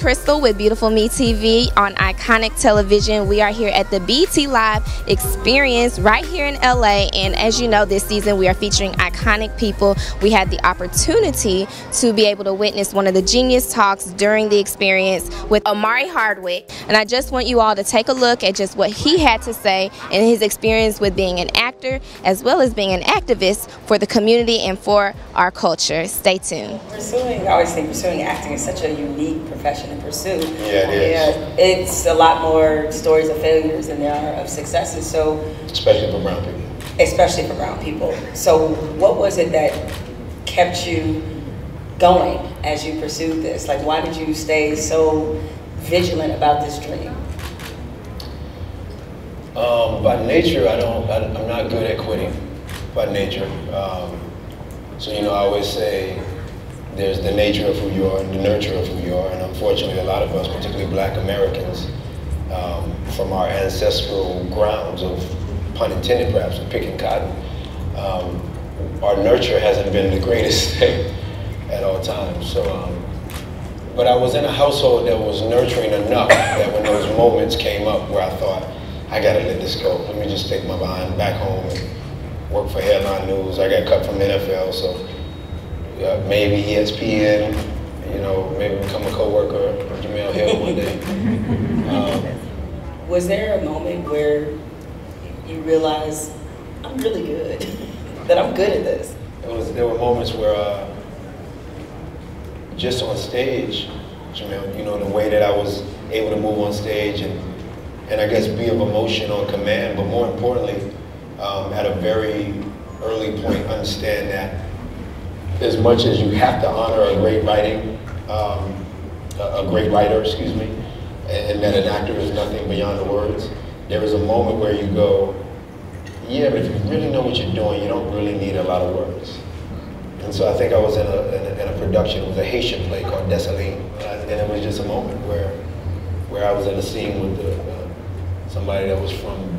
Crystal with Beautiful Me TV on Iconic Television. We are here at the BT Live Experience right here in LA, and as you know, this season we are featuring iconic people. We had the opportunity to be able to witness one of the Genius Talks during the experience with Omari Hardwick, and I just want you all to take a look at just what he had to say and his experience with being an actor as well as being an activist for the community and for our culture. Stay tuned. I always think pursuing acting is such a unique profession to pursue. Yeah, it is. It's a lot more stories of failures than there are of successes. So, especially for brown people. Especially for brown people. So, what was it that kept you going as you pursued this? Like, why did you stay so vigilant about this dream? By nature, I'm not good at quitting. By nature, so I always say, there's the nature of who you are and the nurture of who you are, and unfortunately a lot of us, particularly Black Americans, from our ancestral grounds of, pun intended perhaps, of picking cotton, our nurture hasn't been the greatest thing at all times. So, but I was in a household that was nurturing enough that when those moments came up where I thought, I gotta let this go, let me just take my behind back home and work for headline news. I got cut from the NFL, so maybe ESPN, maybe become a co-worker of Jemele Hill one day. Was there a moment where you realized, I'm really good, that I'm good at this? There were moments where, just on stage, Jemele, the way that I was able to move on stage and I guess be of emotion on command, but more importantly, at a very early point, understand that as much as you have to honor a great writer, excuse me, and that an actor is nothing beyond the words, there is a moment where you go, yeah, but if you really know what you're doing, you don't really need a lot of words. And so I think I was in a production, it was a Haitian play called Dessalines, and it was just a moment where I was in a scene with somebody that was from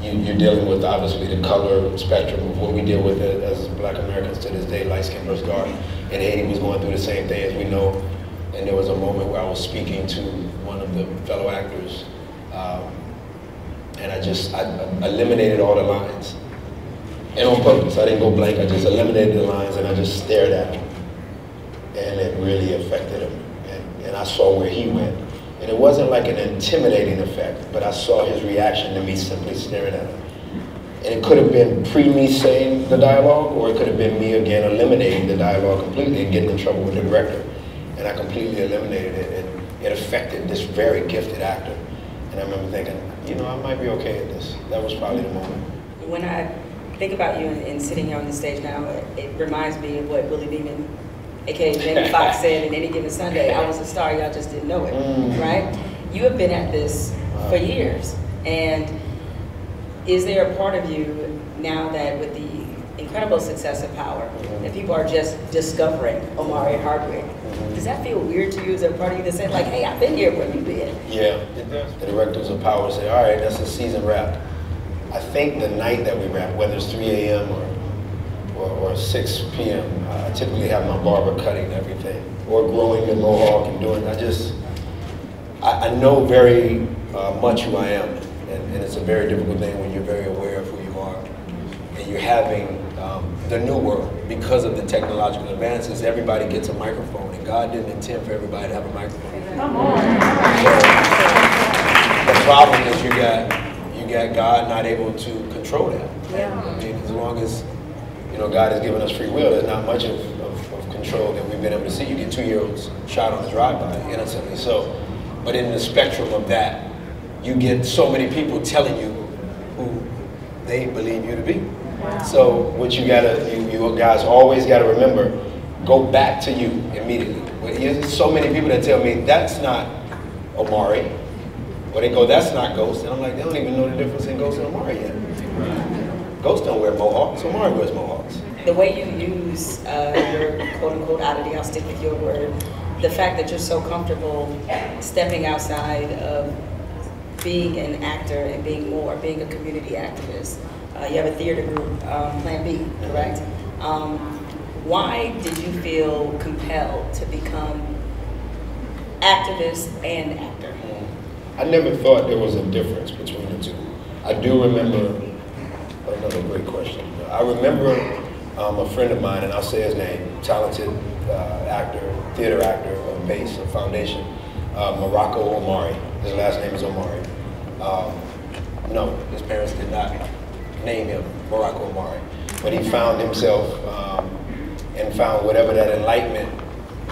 you're dealing with obviously the color spectrum of what we deal with as Black Americans to this day, light skin versus dark. And Haiti was going through the same thing as we know. And there was a moment where I was speaking to one of the fellow actors, and I eliminated all the lines. And on purpose, I didn't go blank, I just eliminated the lines and I just stared at him. And it really affected him. And I saw where he went. And it wasn't like an intimidating effect, but I saw his reaction to me simply staring at him. And it could have been me saying the dialogue, or it could have been me again eliminating the dialogue completely and getting in trouble with the director. And I completely eliminated it, and it affected this very gifted actor. And I remember thinking, I might be okay at this. That was probably the moment. When I think about you and sitting here on the stage now, it reminds me of what Willie Beeman, aka Jamie Foxx, said in Any Given Sunday, I was a star, y'all just didn't know it, right? You have been at this for years, and is there a part of you now that with the incredible success of Power, that people are just discovering Omari Hardwick, does that feel weird to you? Is there a part of you that said like, hey, I've been here where you've been? Yeah, it does. The directors of Power say, all right, that's a season wrap. I think the night that we wrap, whether it's 3 a.m. or 6 p.m. I typically have my barber cutting everything, or growing the mohawk and doing. I know very much who I am, and it's a very difficult thing when you're very aware of who you are, and you're having the new world because of the technological advances. Everybody gets a microphone, and God didn't intend for everybody to have a microphone. Come on. So, the problem is you got God not able to control that. Yeah. I mean, as long as God has given us free will, there's not much of control that we've been able to see. You get 2-year-olds shot on the drive-by innocently. So, but in the spectrum of that, you get so many people telling you who they believe you to be. Wow. So what you guys always gotta remember, go back to you immediately. There's so many people that tell me, that's not Omari. Or they go, that's not Ghost. And I'm like, they don't even know the difference in Ghost and Omari yet. Ghosts don't wear mohawks, Omari wears mohawks. The way you use your quote-unquote oddity, I'll stick with your word, the fact that you're so comfortable stepping outside of being an actor and being a community activist. You have a theater group, Plan B, correct? Why did you feel compelled to become activist and actor? I never thought there was a difference between the two. I do remember, another great question. I remember a friend of mine, and I'll say his name, talented actor, theater actor of base, of foundation, Morocco Omari. His last name is Omari. No, his parents did not name him Morocco Omari. But he found himself and found whatever that enlightenment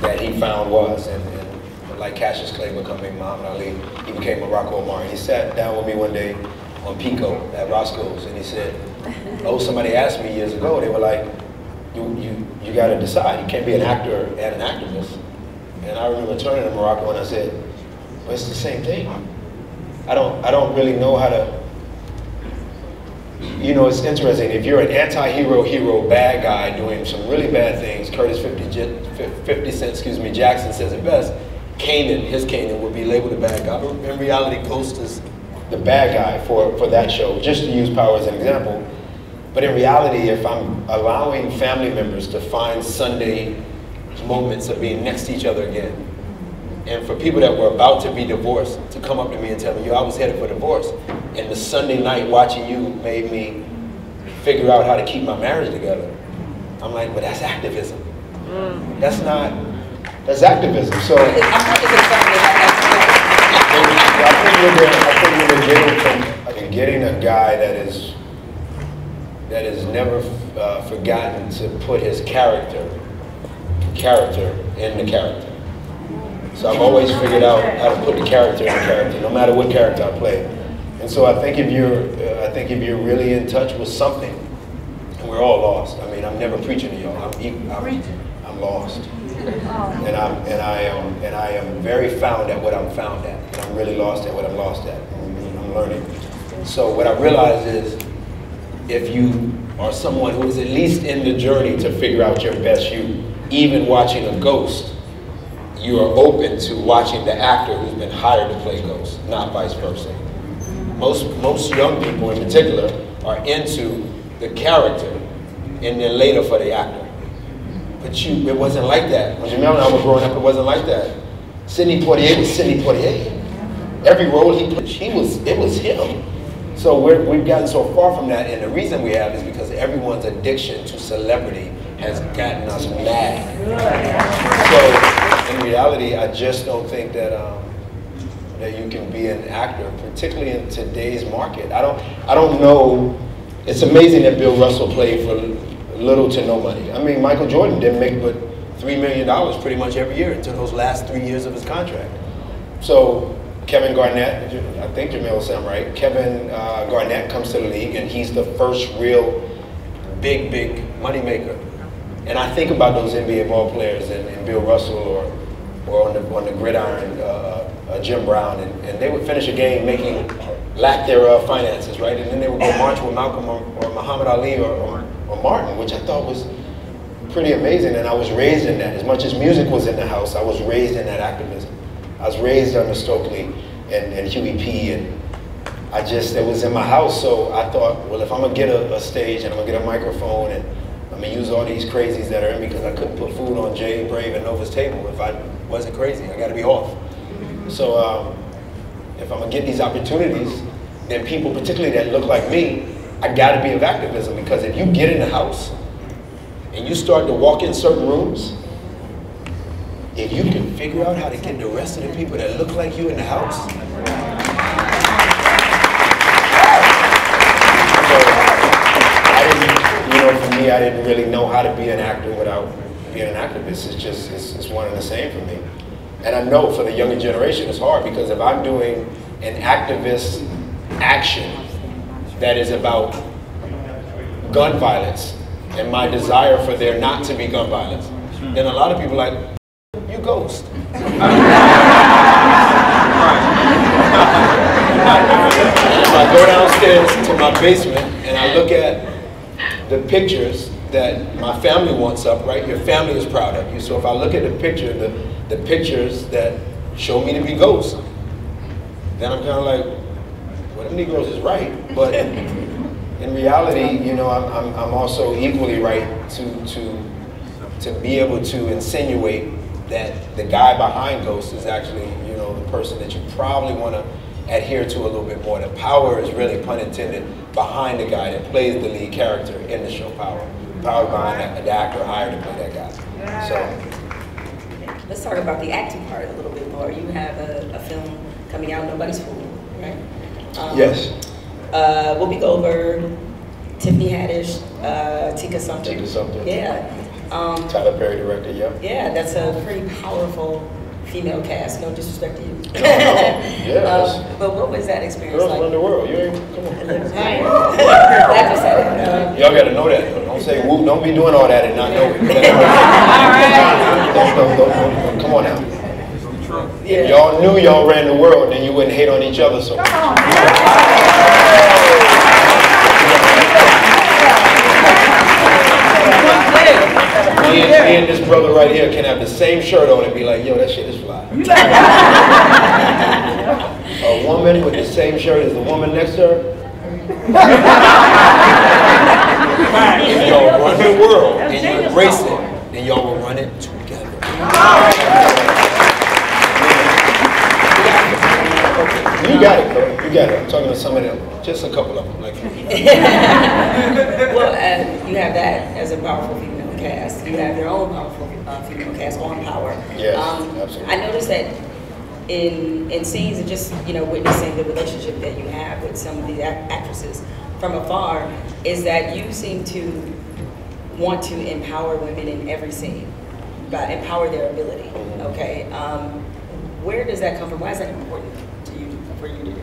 that he found was. And like Cassius Clay becoming Muhammad Ali, he became Morocco Omari. He sat down with me one day on Pico at Roscoe's, and he said, oh, somebody asked me years ago, they were like, you got to decide. You can't be an actor and an activist. And I remember turning to Morocco and I said, well, it's the same thing. I don't really know how to, you know, it's interesting. If you're an anti-hero, bad guy doing some really bad things, Curtis 50 Cent, Jackson says it best, his Kanan would be labeled a bad guy. In reality, Ghost is the bad guy for that show, just to use power as an example. But in reality, if I'm allowing family members to find Sunday moments of being next to each other again, and for people that were about to be divorced to come up to me and tell me, yo, I was headed for divorce, and the Sunday night watching you made me figure out how to keep my marriage together. I'm like, but that's activism. That's activism. So I think we're getting a guy that is never forgotten to put his character in the character. So I've always figured out how to put the character in the character, no matter what character I play. And so I think if you're really in touch with something, and we're all lost. I mean, I'm never preaching to y'all. I'm lost, and I am very found at what I'm found at, and I'm really lost at what I'm lost at. I'm learning. So what I realize is, if you are someone who is at least in the journey to figure out your best you, even watching a Ghost, you are open to watching the actor who's been hired to play Ghost, not vice versa. Most young people in particular are into the character and then later for the actor. But it wasn't like that. When Jemele and I were growing up, it wasn't like that. Sidney Poitier was Sidney Poitier. Every role he played, it was him. So we've gotten so far from that, and the reason we have is because everyone's addiction to celebrity has gotten us mad. So in reality, I just don't think that that you can be an actor, particularly in today's market. I don't know. It's amazing that Bill Russell played for little to no money. I mean, Michael Jordan didn't make but $3 million pretty much every year until those last 3 years of his contract. So Kevin Garnett, I think Jemele said I'm right, Kevin Garnett comes to the league and he's the first real big money maker. And I think about those NBA ball players and Bill Russell or on the gridiron, Jim Brown, and they would finish a game making lack thereof finances, right? And then they would go march with Malcolm or Muhammad Ali or Martin, which I thought was pretty amazing. And I was raised in that. As much as music was in the house, I was raised in that activism. I was raised under Stokely and Huey P. And it was in my house. So I thought, well, if I'm gonna get a stage and I'm gonna get a microphone and I'm gonna use all these crazies that are in me, because I couldn't put food on Jay, Brave, and Nova's table if I wasn't crazy. I gotta be off. So if I'm gonna get these opportunities, then people, particularly that look like me, I gotta be of activism, because if you get in the house and you start to walk in certain rooms, if you can figure out how to get the rest of the people that look like you in the house, for me, I didn't really know how to be an actor without being an activist. It's one and the same for me. And I know for the younger generation it's hard, because if I'm doing an activist action that is about gun violence and my desire for there not to be gun violence, then a lot of people are like, you Ghost. If I go downstairs to my basement and I look at the pictures that my family wants up, right? Your family is proud of you. So if I look at the picture, the pictures that show me to be Ghost, then I'm kind of like, well, them Negroes is right. But in reality, you know, I'm also equally right to be able to insinuate that the guy behind Ghost is actually, you know, the person that you probably want to adhere to a little bit more. The power is really, pun intended, behind the guy that plays the lead character in the show Power. Power behind the actor hired to play that guy. So let's talk about the acting part a little bit more. You have a film coming out, Nobody's Fool, right? Yes. Whoopi Goldberg, Tiffany Haddish, Tika Sumpter. Tika Sumpter. Yeah. Tyler Perry director, yeah. Yeah, that's a pretty powerful female cast. No disrespect to you. No, yeah. But what was that experience Girls like? run the world. You ain't, come on. Glad you said it. Y'all gotta know that. Don't say whoop. Don't be doing all that and not know it. Don't, come on now. Yeah. If y'all knew y'all ran the world, then you wouldn't hate on each other so much. Me and this brother right here can have the same shirt on and be like, yo, that shit is fly. A woman with the same shirt as the woman next to her. If y'all run the world and you embrace it, then y'all will run it together. You got it, bro. You got it. I'm talking to some of them. Just a couple of them. Like. Well, you have that as a powerful female cast. You have your own powerful female cast on Power. Yes, absolutely. I noticed that in scenes and just, you know, witnessing the relationship that you have with some of the actresses from afar, is that you seem to want to empower women in every scene, but empower their ability. Okay, where does that come from? Why is that important to you, for you to do?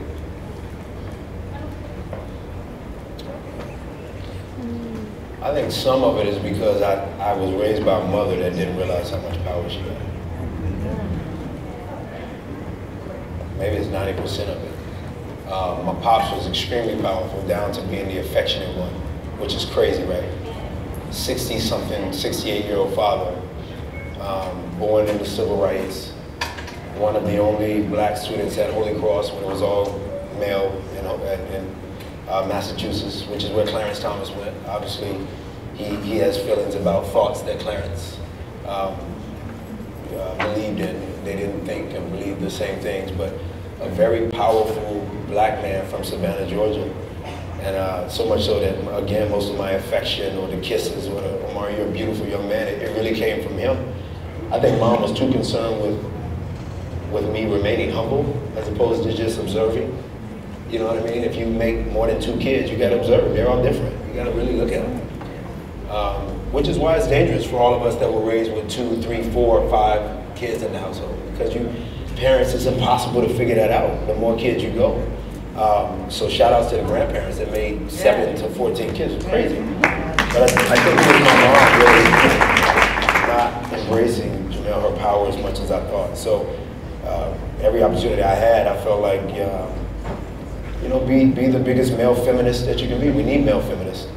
I think some of it is because I was raised by a mother that didn't realize how much power she had. Maybe it's 90% of it. My pops was extremely powerful, down to being the affectionate one, which is crazy, right? 60-something, 68-year-old father, born into civil rights, one of the only black students at Holy Cross when it was all male in Massachusetts, which is where Clarence Thomas went. Obviously, he has feelings about thoughts that Clarence believed in. They didn't think and believe the same things, but a very powerful black man from Savannah, Georgia. And so much so that, again, most of my affection or the kisses or the, Omari, you're a beautiful young man, it really came from him. I think Mom was too concerned with me remaining humble as opposed to just observing. You know what I mean? If you make more than 2 kids, you gotta observe. They're all different. You gotta really look at them. Which is why it's dangerous for all of us that were raised with 2, 3, 4, 5 kids in the household. Because parents, it's impossible to figure that out. The more kids you go. So shout outs to the grandparents that made 7 to 14 kids. It's crazy. But I think it was my mom really not embracing Jemele, her power as much as I thought. So every opportunity I had, I felt like, you know, be the biggest male feminist that you can be. We need male feminists.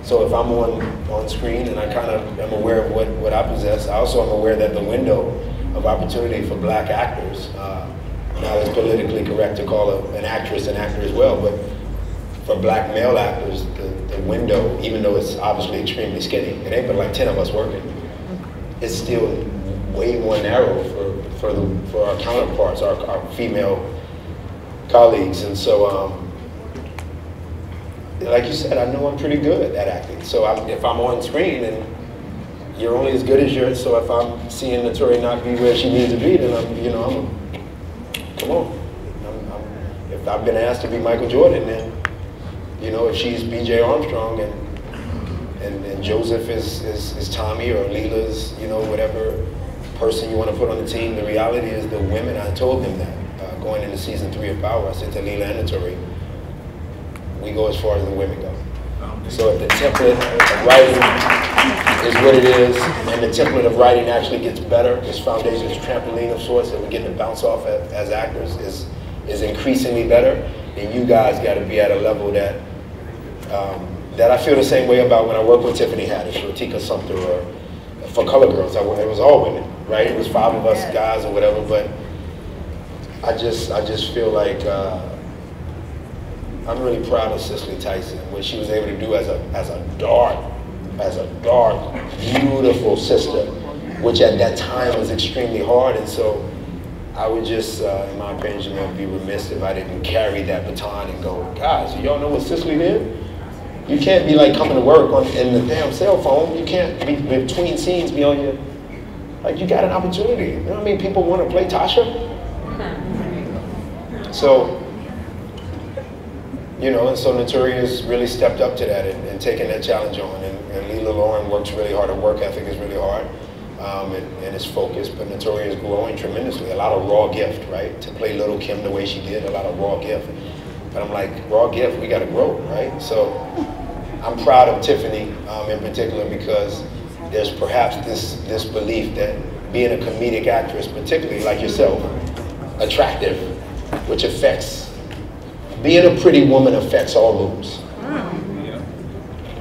So if I'm on screen and I kind of am aware of what I possess, I also am aware that the window of opportunity for black actors, now it's politically correct to call an actress an actor as well, but for black male actors, the window, even though it's obviously extremely skinny, it ain't but like 10 of us working, it's still way more narrow for our counterparts, our female colleagues. And so, like you said, I know I'm pretty good at acting. So if I'm on screen, and you're only as good as yours, so if I'm seeing Naturi not be where she needs to be, then come on. If I've been asked to be Michael Jordan, then, you know, if she's B.J. Armstrong and Joseph is Tommy, or Leela's, you know, whatever person you want to put on the team, the reality is the women, I told them that. Going into season 3 of Power, I said to Leela and Naturi, we go as far as the women go. So if the template of writing is what it is, and the template of writing actually gets better, this foundation, this trampoline of sorts that we're getting to bounce off as actors is increasingly better, then you guys got to be at a level that I feel the same way about when I work with Tiffany Haddish or Tika Sumpter, or for Color Girls. It was all women, right? It was 5 of us guys or whatever, but I just feel like I'm really proud of Cicely Tyson, what she was able to do as a dark, beautiful sister, which at that time was extremely hard. And so I would just, in my opinion, Jemele, be remiss if I didn't carry that baton and go, guys, y'all know what Cicely did? You can't be like coming to work in the damn cell phone. You can't be between scenes be on your, like you got an opportunity. You know what I mean? People want to play Tasha. So, you know, and so Notorious really stepped up to that and taken that challenge on. And Leela Lauren works really hard. Her work ethic is really hard and is focused. But Notorious is growing tremendously. A lot of raw gift, right? To play Little Kim the way she did, a lot of raw gift. But I'm like, raw gift, we got to grow, right? So I'm proud of Tiffany in particular because there's perhaps this belief that being a comedic actress, particularly like yourself, attractive, which affects, being a pretty woman affects all looks,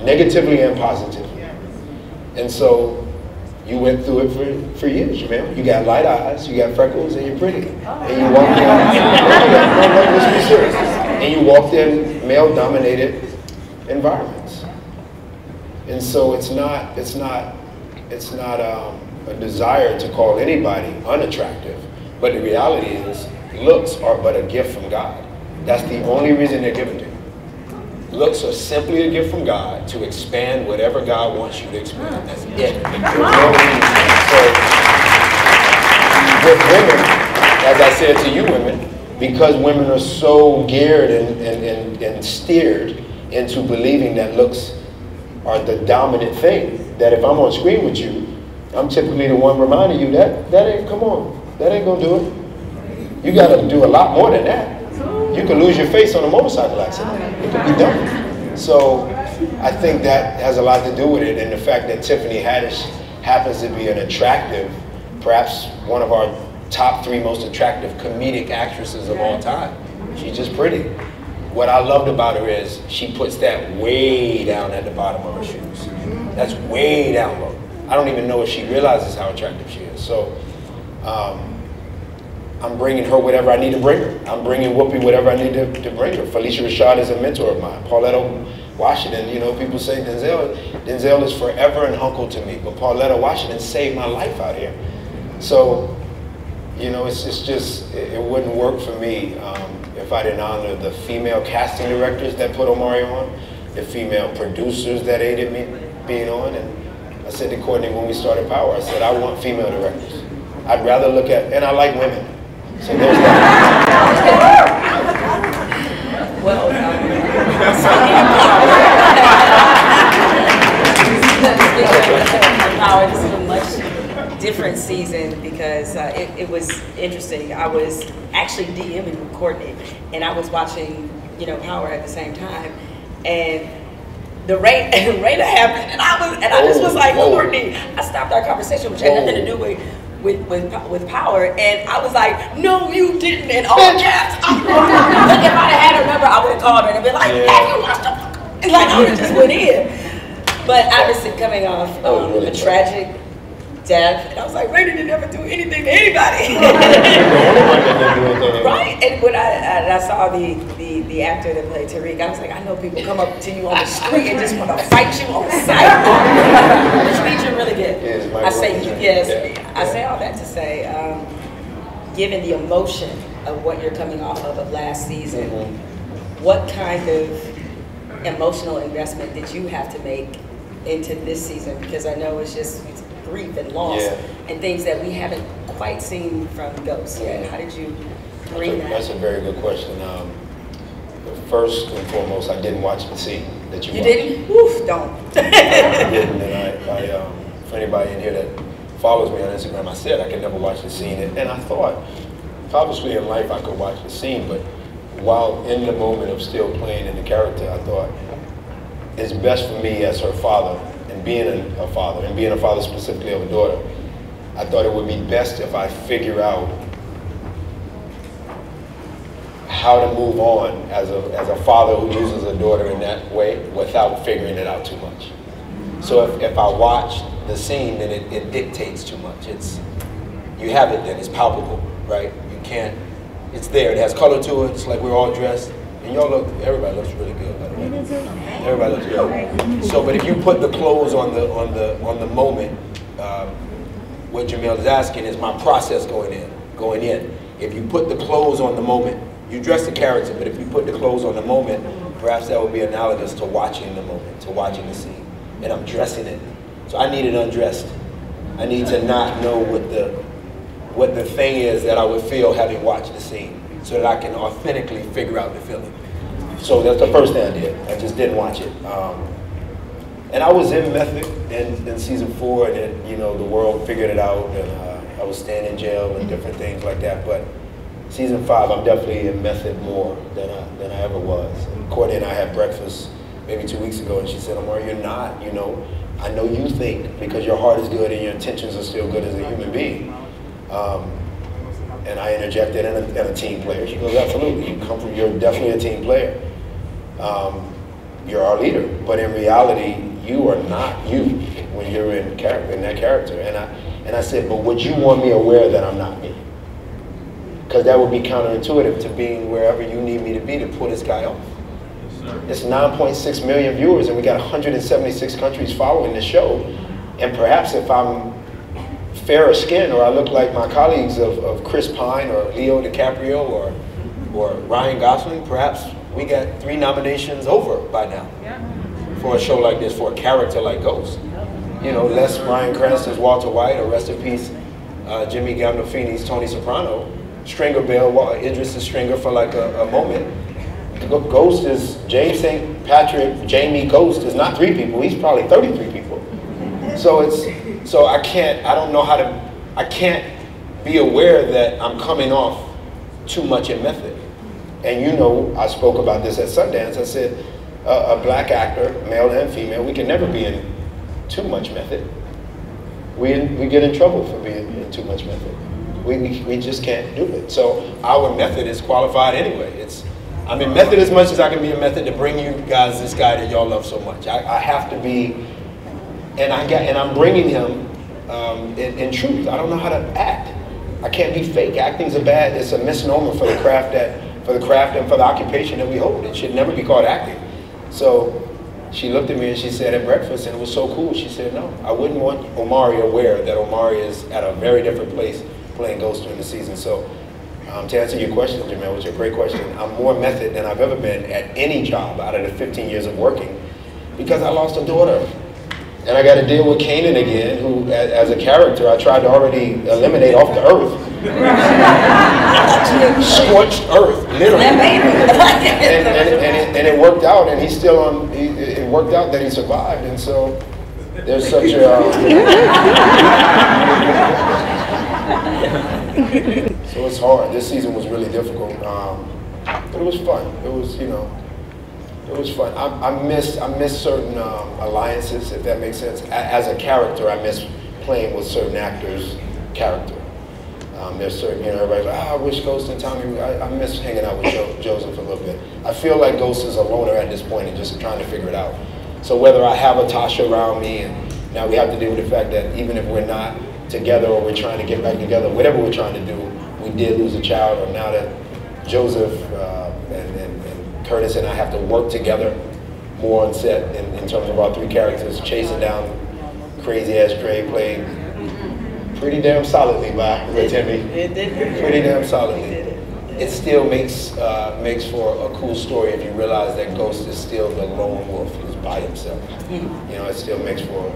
negatively and positively. And so you went through it for years, Jemele. You got light eyes, you got freckles, and you're pretty. And you walked in, let's be serious. And you walked in male-dominated environments. And so it's not a desire to call anybody unattractive, but the reality is looks are but a gift from God. That's the only reason they're given to you. Looks are simply a gift from God to expand whatever God wants you to expand. That's it. There's no reason. So with women, as I said to you women, because women are so geared and steered into believing that looks are the dominant thing, that if I'm on screen with you, I'm typically the one reminding you that ain't, come on, that ain't gonna do it. You gotta do a lot more than that. You could lose your face on a motorcycle accident. It could be done. So I think that has a lot to do with it, and the fact that Tiffany Haddish happens to be an attractive, perhaps one of our top 3 most attractive comedic actresses of all time. She's just pretty. What I loved about her is she puts that way down at the bottom of her shoes. That's way down low. I don't even know if she realizes how attractive she is. So I'm bringing her whatever I need to bring her. I'm bringing Whoopi whatever I need to bring her. Felicia Rashad is a mentor of mine. Pauletta Washington, you know, people say Denzel is forever an uncle to me, but Pauletta Washington saved my life out here. So, you know, it's just, it wouldn't work for me if I didn't honor the female casting directors that put Omari on, the female producers that aided me being on. And I said to Courtney when we started Power, I said, I want female directors. I'd rather look at, and I like women. So there's that. Well, Power, this is a much different season because it was interesting. I was actually DMing with Courtney, and I was watching, you know, Power at the same time, and the Raina happened, and I just was like, Courtney, I stopped our conversation, which had nothing to do with Power, and I was like, no, you didn't, and all caps. Look, if I'd have had her number, I would have called her and been like, have you watched the? Like, I would have just went in. But obviously, coming off a tragic death, and I was like, Raina didn't ever do anything to anybody. Right? And when I saw the actor that played Tariq, I was like, I know people come up to you on the street and just want to fight you on sight. Which means you're really good. I say yes. I say all that to say, given the emotion of what you're coming off of last season, what kind of emotional investment did you have to make into this season? Because I know it's grief and loss and things that we haven't quite seen from Ghost yet. How did you bring that? That's a very good question. First and foremost, I didn't watch the scene that you watched. You didn't? Oof, don't. I didn't, and for anybody in here that follows me on Instagram, I said I could never watch the scene, and I thought, obviously in life I could watch the scene, but while in the moment of still playing in the character, I thought it's best for me as her father, and being a father, and being a father specifically of a daughter, I thought it would be best if I figure out how to move on as a father who uses a daughter in that way without figuring it out too much. So if I watch the scene, then it dictates too much. You have it then, it's palpable, right? You can't, it's there, it has color to it, it's like we're all dressed. And everybody looks really good, by the way. Everybody looks good. So, but if you put the clothes on the moment, what Jemele is asking is my process going in. If you put the clothes on the moment, you dress the character, but if you put the clothes on the moment, perhaps that would be analogous to watching the moment, to watching the scene. And I'm dressing it. So I need it undressed. I need to not know what the thing is that I would feel having watched the scene, so that I can authentically figure out the feeling. So that's the first thing I did. I just didn't watch it. And I was in method in season 4, and then, you know, the world figured it out, and I was staying in jail and different things like that. But season 5, I'm definitely in method more than I ever was. And Courtney and I had breakfast maybe 2 weeks ago, and she said, Omari, you're not, you know, I know you think because your heart is good and your intentions are still good as a human being. And I interjected, and a team player. She goes, absolutely, you're definitely a team player. You're our leader, but in reality, you are not you when you're in that character. And I said, but would you want me aware that I'm not me? Because that would be counterintuitive to being wherever you need me to be to pull this guy off. It's 9.6 million viewers, and we got 176 countries following this show. And perhaps if I'm fairer skin, or I look like my colleagues of Chris Pine or Leo DiCaprio or Ryan Gosling, perhaps we got 3 nominations over by now for a show like this, for a character like Ghost. You know, less Bryan Cranston's Walter White, or rest in peace, Jimmy Gandolfini's Tony Soprano. Stringer Bell, Idris is Stringer for like a moment. Ghost is James St. Patrick, Jamie Ghost is not 3 people, he's probably 33 people. So I don't know how to, I can't be aware that I'm coming off too much in method. And you know, I spoke about this at Sundance. I said, a black actor, male and female, we can never be in too much method. We get in trouble for being in too much method. We just can't do it. So our method is qualified anyway. I'm in method as much as I can be in method to bring you guys this guy that y'all love so much. I have to be, and I'm bringing him in truth. I don't know how to act. I can't be fake. Acting's it's a misnomer for the craft and for the occupation that we hold. It should never be called acting. So she looked at me and she said at breakfast, and it was so cool, she said, no, I wouldn't want Omari aware that Omari is at a very different place playing Ghost during the season. So to answer your question, Jemele, which is a great question, I'm more method than I've ever been at any job out of the 15 years of working, because I lost a daughter. And I got to deal with Kanan again, who, as a character, I tried to already eliminate off the earth. Scorched earth, literally. And it worked out, and he's still on, it worked out that he survived, and so there's such a... So it's hard. This season was really difficult, but it was fun. It was, you know, it was fun. I miss certain alliances, if that makes sense. As a character, I miss playing with certain actors' character. There's certain, you know, everybody's like, I wish Ghost and Tommy, I miss hanging out with Joseph a little bit. I feel like Ghost is a loner at this point and just trying to figure it out. So whether I have a Tasha around me, and now we have to deal with the fact that even if we're not together or we're trying to get back together, whatever we're trying to do, we did lose a child, or now that Joseph and Curtis and I have to work together more on set in terms of our 3 characters, chasing down crazy ass Dre, played pretty damn solidly by Timmy. It did. Pretty damn solidly. It still makes for a cool story if you realize that Ghost is still the lone wolf who's by himself. You know, it still makes for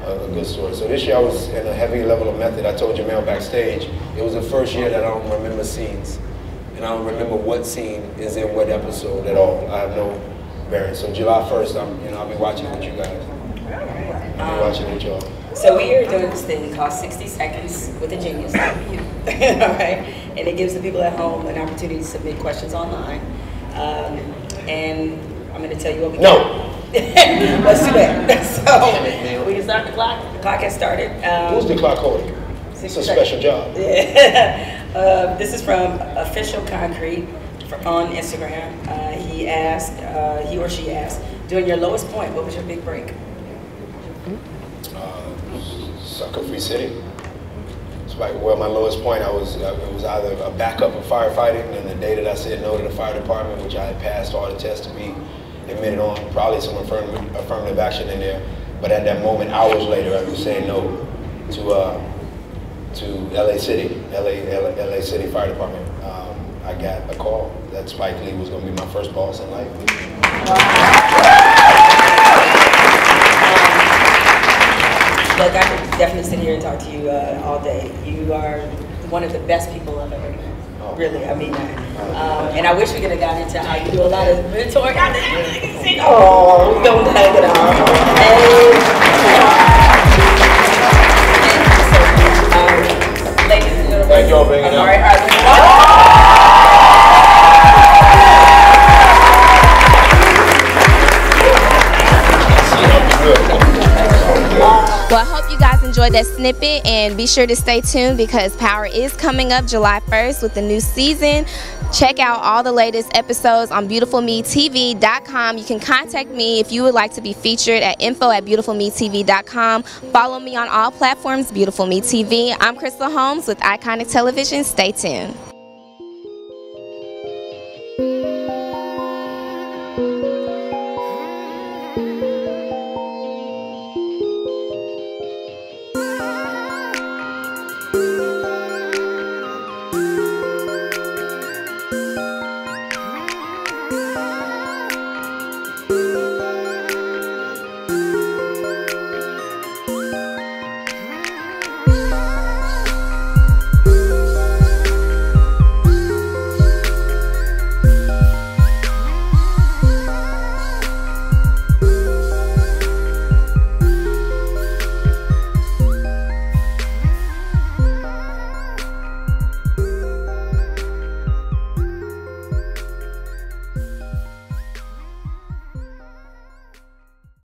a good story. So this year I was in a heavy level of method. I told Jemele backstage, it was the first year that I don't remember scenes. And I don't remember what scene is in what episode at all. I have no bearing. So July 1st, I'll be watching with you guys. I'll be watching with y'all. So we are doing this thing called 60 Seconds with a Genius, like you. All right? And it gives the people at home an opportunity to submit questions online. And I'm going to tell you what we No. Let's do that. So we can start the clock. The clock has started. Who's the clock holder? It's a special job. Yeah. This is from Official Concrete on Instagram. He or she asked, during your lowest point, what was your big break? Sucker Free City. It's like, well, my lowest point, it was either a backup of firefighting, and the day that I said no to the fire department, which I had passed all the tests to be admitted on, probably some affirmative action in there. But at that moment, hours later, I was saying no to to LA City, LA City Fire Department. I got a call that Spike Lee was going to be my first boss in life. Look, I could definitely sit here and talk to you all day. You are one of the best people I've ever met. Really, I mean that. And I wish we could have gotten into how you do a lot of mentoring. Oh, don't hang it off. Ladies and gentlemen, thank you all for being here. Omari Hardwick. Well, I hope you guys enjoyed that snippet, and be sure to stay tuned because Power is coming up July 1st with the new season. Check out all the latest episodes on beautifulmetv.com. You can contact me if you would like to be featured at info@beautifulmetv.com. Follow me on all platforms, Beautiful Me TV. I'm Crystal Holmes with Iconic Television. Stay tuned.